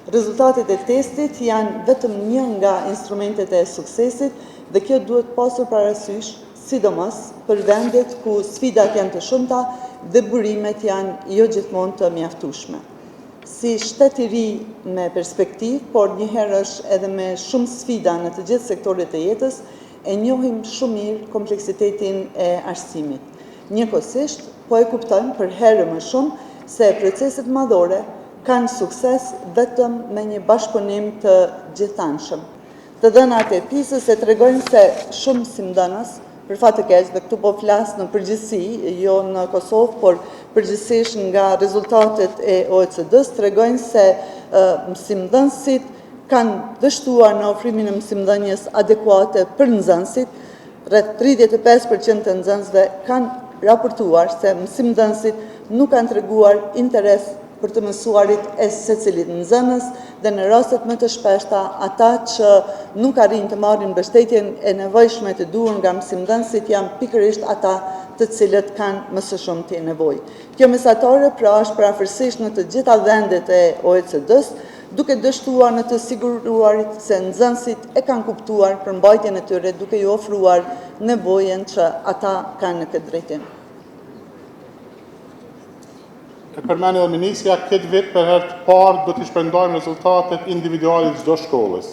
Rezultatet e testit janë vetëm një nga instrumentet e suksesit dhe kjo duhet pasur parasysh, sidomos për vendet ku sfidat janë të shumta dhe burimet janë jo gjithmonë të mjaftueshme. Si shtet i ri me perspektivë, por njëherë është edhe me shumë sfida në të gjithë sektorët e jetës, e njohim shumë mirë kompleksitetin e arsimit. Njëkohësisht, po e kuptojmë për herë më shumë se proceset madhore kanë sukses vetëm me një bashkëpunim të gjithanshëm. Të dhënat e PISA-s e tregojnë se shumë simdhënës, për fat të keq, dhe këtu po flas në përgjithësi, jo në Kosovë, por përgjithsisht nga rezultatet e OECD-s, tregojnë se mësimdhënësit kanë dështuar në ofrimin e mësimdhënies adekuate për nxënësit. Rreth 35% të nxënësve kanë raportuar se mësimdhënësit nuk kanë treguar interes për të mësuarit e secilit nxënës dhe në rastet më të shpeshta ata që nuk arrin të marrin mbështetjen e nevojshme të duhur nga mësimdhënësit janë pikërisht ata të cilët kanë më së shumti nevojë. Kjo mesatare pra është parafërsisht në të gjitha vendet e OECD-s, duke dështuar në të siguruarit se nxënësit e kanë kuptuar përmbajtjen e tyre duke ju ofruar nevojen që ata kanë në këtë drejtim. E përmeni dhe Ministria, këtë vit për herë të parë do të shpërndajmë rezultatet individuale të çdo shkollës,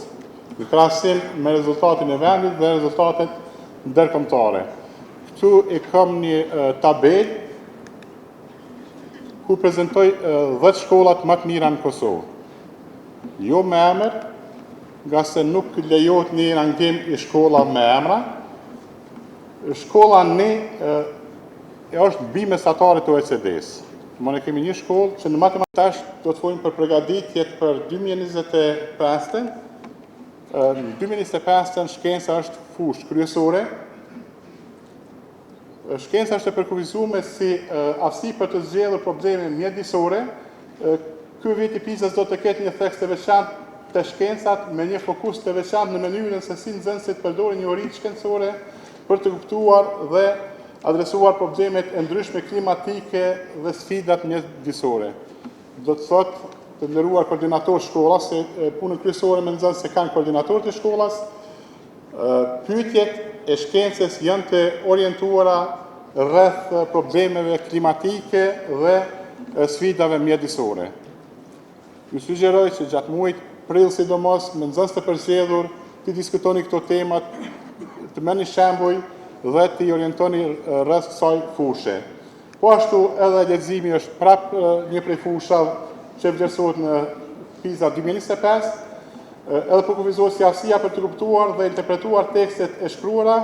në krahasim me rezultatin e vendit dhe rezultatet ndërkombëtare. Këtu e kam një tabelë ku prezantoj 10 shkollat më të mira në Kosovë. Jo me emër, nga se nuk lejohet një rangim i shkolla me emra. Shkolla një është bimesatare të OECD-s. Ne kemi një shkollë që në matematikë do të folëm për përgatitjet për 2025. Në 2025 shkenca është fushë kryesore. Shkenca është e përkufizuar si aftësi për të zgjedhur probleme mjedisore. Ky vit i PISA-s do të ketë një theks të veçantë të shkencat me një fokus të veçantë në mënyrën se si nxënësit përdorin njohuritë shkencore për të kuptuar dhe adresuar problemet e ndryshme klimatike dhe sfidat mjedisore. Do të thotë të nderuar koordinator shkollas, se punën kryesore me nxënës se kanë koordinator të shkollas, pyetjet e shkencës janë të orientuara rreth problemeve klimatike dhe sfidave mjedisore. Ju sugjeroj që gjatë muajit prill sidomos me nxënës të përzgjedhur të diskutoni këto temat, të merrni shembuj dhe të orientoni rreth kësaj fushe. Po ashtu edhe leximi është prap një prej fushave që vlerësohet në PISA 2025, edhe përkufizohet si aftësia për të kuptuar dhe interpretuar tekstet e shkruara,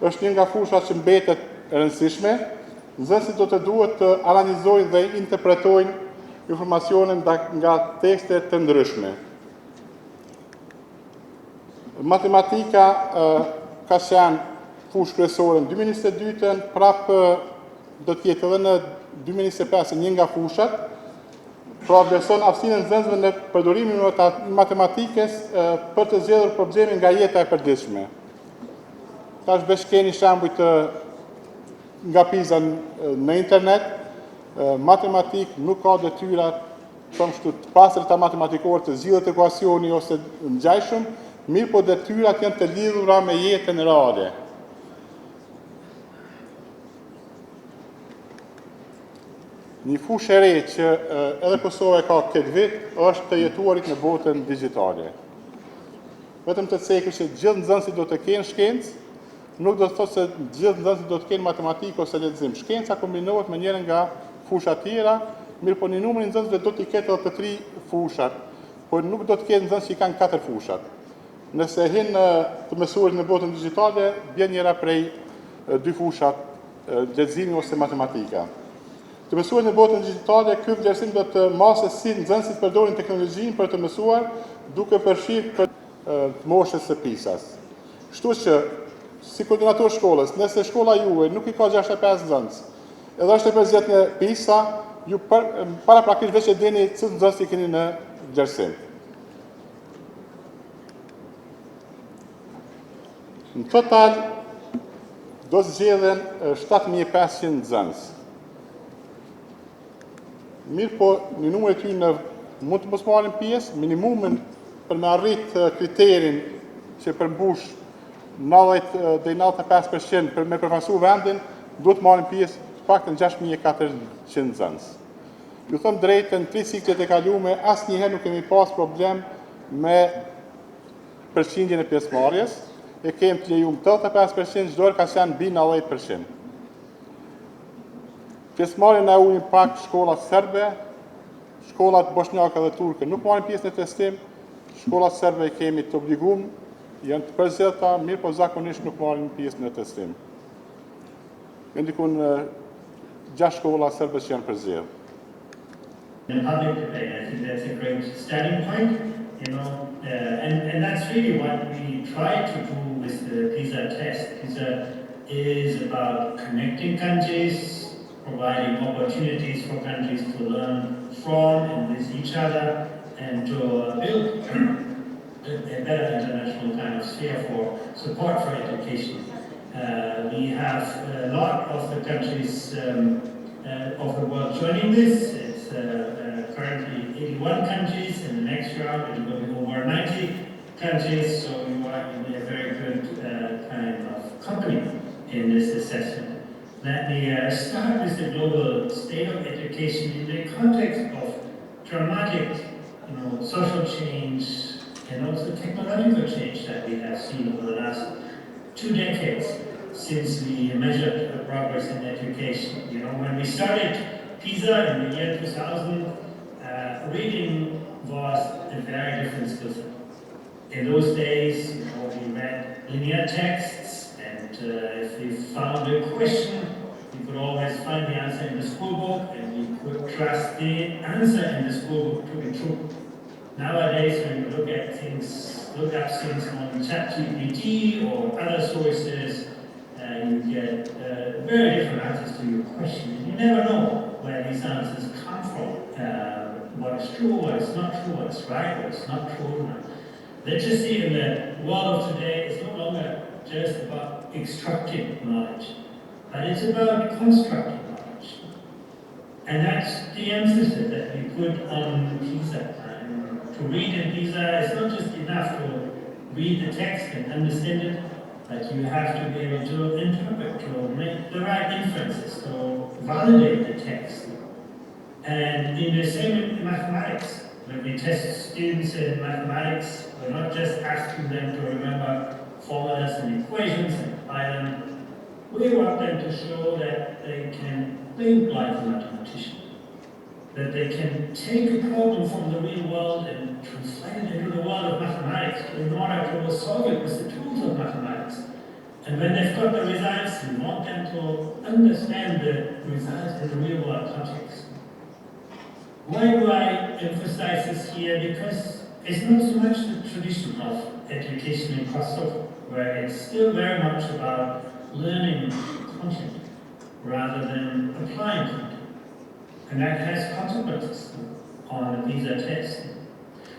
është një nga fushat që mbetet e rëndësishme. Nxënësit do të duhet të analizojnë dhe interpretojnë informacionin nga tekste të ndryshme. Matematika ka qenë fushë kryesore në 2022, prapë do të jetë edhe në 2025 një nga fushat, pra vlerëson aftësinë e nxënësve në përdorimin e matematikës për të zgjedhur probleme nga jeta e përditshme. Tash veç keni shembuj nga PISA në internet, matematik nuk ka detyra të pastërta matematikorë të zgjidhet ekuacioni ose ngjajshëm, mirë po detyrat janë të lidhura me jetën reale. Një fushë e re që edhe Kosova ka këtë vit është të jetuarit në botën digjitale. Vetëm të cekur që gjithë nxënësit do të kenë shkencë, nuk do të thotë se gjithë nxënësit do të kenë matematikë ose lexim. Shkenca kombinohet me njërin nga fushat tjera, mirë po një numër i nxënësve do të ketë edhe të 3 fushat, por nuk do të ketë nxënës që kanë 4 fushat. Nëse hinë të mësuarit në botën digjitale, bjen njëra prej 2 fushat, leximi ose matematika. Të mësuar në botën digjitale, ky vlerësim do të masë si nxënësit përdorin teknologjinë për të mësuar, duke përfshirë për moshës së PISA-s. Kështu që, si koordinator shkollës, nëse shkolla juaj nuk i ka 65 nxënës, edhe është e përzgjedhur në PISA, ju paraprakisht veç e dini cilë nxënës i keni në vlerësim. Në total, do zgjedhen 7500 nxënës. Mirë po, një numër e ty në mund të mos marrin pjesë, minimumin për me arrit kriterin që përmbush 90 deri 95% për me përfaqësu vendin, duhet marrin pjesë paktën 6400 nxënës. Ju them drejtën, 3 ciklet e kaluara asnjëherë nuk kemi pas problem me përqindjen e pjesëmarrjes, e kemi të lejuar 85% çdo herë ka qenë mbi 90%. Pjesëmarrjen e ulin pak shkollat serbe, shkollat bosnjake dhe turke nuk marrin pjesë në testim, shkollat serbe kemi të obliguar, janë të përzgjedhta, mirë po zakonisht nuk marrin pjesë në testim. Ndikon 6 shkolla serbe që janë përzgjedhur. In public debate, I think that's a great starting point, and that's really what we try to do with the PISA test. PISA is about connecting countries, providing opportunities for countries to learn from and with each other, and to build a better international kind of sphere for support for education. We have a lot of the countries of the world joining this. It's currently 81 countries. In the next round it will be over 90 countries, so you are in a very good kind of company in this assessment. Let me start with the global state of education in the context of dramatic social change and also technological change that we have seen over the last 2 decades since we measured progress in education. When we started PISA in the year 2000, reading was a very different skill set. In those days, we read linear texts, and if we found a question, we could always find the answer in the school book, and we could trust the answer in the school book to be true. Nowadays, when you look up things on ChatGPT or other sources, you get very different answers to your question. And you never know where these answers come from. What is true, what is not true, what is right, what is not true. Literacy in the world of today is no longer just about extracting knowledge, but it's about constructing knowledge. And that's the emphasis that we put on PISA. To read in PISA, it's not just enough to read the text and understand it, but you have to be able to interpret, to make the right inferences, to validate the text. And in the same in mathematics, when we test students in mathematics, we're not just asking them to remember formulas and equations and apply them. We want them to show that they can think like a mathematician, that they can take a problem from the real world and translate it into the world of mathematics in order to solve it with the tools of mathematics. And when they've got the results, we want them to understand the results in the real world context. Why do I emphasize this here? Because it's not so much the tradition of education in Kosovo, where it's still very much about learning content rather than applying content. And that has consequences on the PISA test.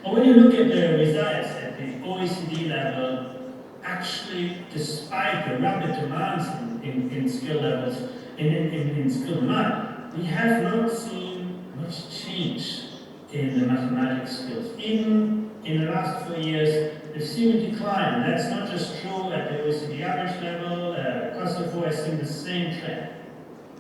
But when you look at the results at the OECD level, actually, despite the rapid demands in skill levels, in skill demand, we have not seen much change in the mathematics skills. Even in the last 4 years, we've seen a decline. And that's not just true at the OECD average level. Kosovo has seen the same trend.